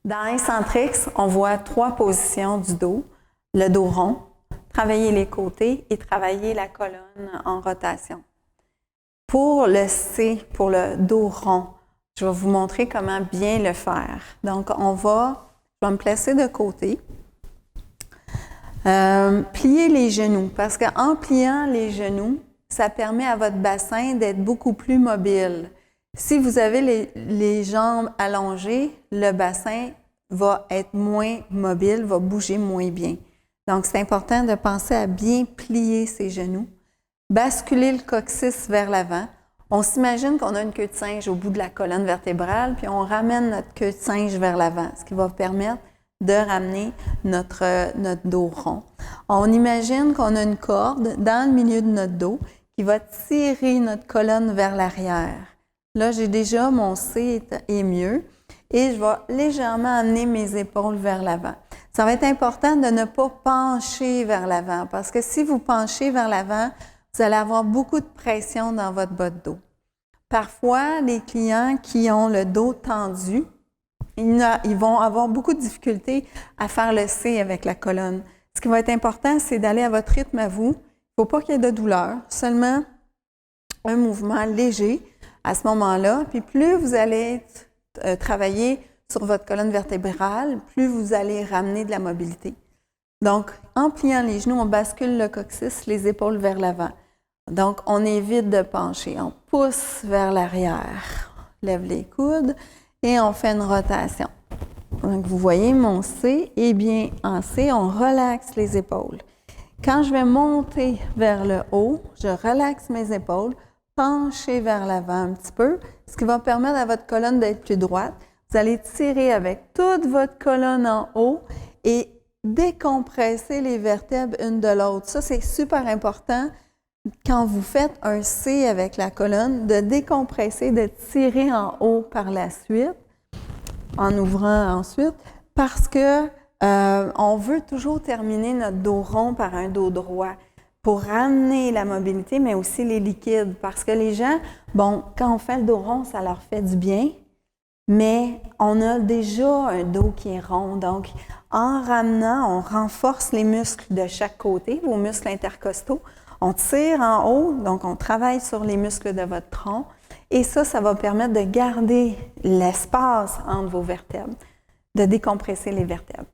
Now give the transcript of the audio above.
Dans Incentrix, on voit 3 positions du dos. Le dos rond, travailler les côtés et travailler la colonne en rotation. Pour le C, pour le dos rond, je vais vous montrer comment bien le faire. Donc, je vais me placer de côté. Plier les genoux, parce qu'en pliant les genoux, ça permet à votre bassin d'être beaucoup plus mobile. Si vous avez les jambes allongées, le bassin va être moins mobile, va bouger moins bien. Donc, c'est important de penser à bien plier ses genoux, basculer le coccyx vers l'avant. On s'imagine qu'on a une queue de singe au bout de la colonne vertébrale, puis on ramène notre queue de singe vers l'avant, ce qui va permettre de ramener notre dos rond. On imagine qu'on a une corde dans le milieu de notre dos qui va tirer notre colonne vers l'arrière. Là, j'ai déjà mon C est mieux et je vais légèrement amener mes épaules vers l'avant. Ça va être important de ne pas pencher vers l'avant parce que si vous penchez vers l'avant, vous allez avoir beaucoup de pression dans votre bas de dos. Parfois, les clients qui ont le dos tendu, ils vont avoir beaucoup de difficultés à faire le C avec la colonne. Ce qui va être important, c'est d'aller à votre rythme à vous. Il ne faut pas qu'il y ait de douleur, seulement un mouvement léger à ce moment-là. Puis plus vous allez travailler sur votre colonne vertébrale, plus vous allez ramener de la mobilité. Donc, en pliant les genoux, on bascule le coccyx, les épaules vers l'avant. Donc, on évite de pencher. On pousse vers l'arrière. On lève les coudes et on fait une rotation. Donc, vous voyez, mon C est bien en C. On relaxe les épaules. Quand je vais monter vers le haut, je relaxe mes épaules, pencher vers l'avant un petit peu, ce qui va permettre à votre colonne d'être plus droite. Vous allez tirer avec toute votre colonne en haut et décompresser les vertèbres une de l'autre. Ça, c'est super important quand vous faites un C avec la colonne, de décompresser, de tirer en haut par la suite, en ouvrant ensuite, parce que on veut toujours terminer notre dos rond par un dos droit pour ramener la mobilité, mais aussi les liquides. Parce que les gens, bon, quand on fait le dos rond, ça leur fait du bien, mais on a déjà un dos qui est rond. Donc, en ramenant, on renforce les muscles de chaque côté, vos muscles intercostaux. On tire en haut, donc on travaille sur les muscles de votre tronc. Et ça va permettre de garder l'espace entre vos vertèbres, de décompresser les vertèbres.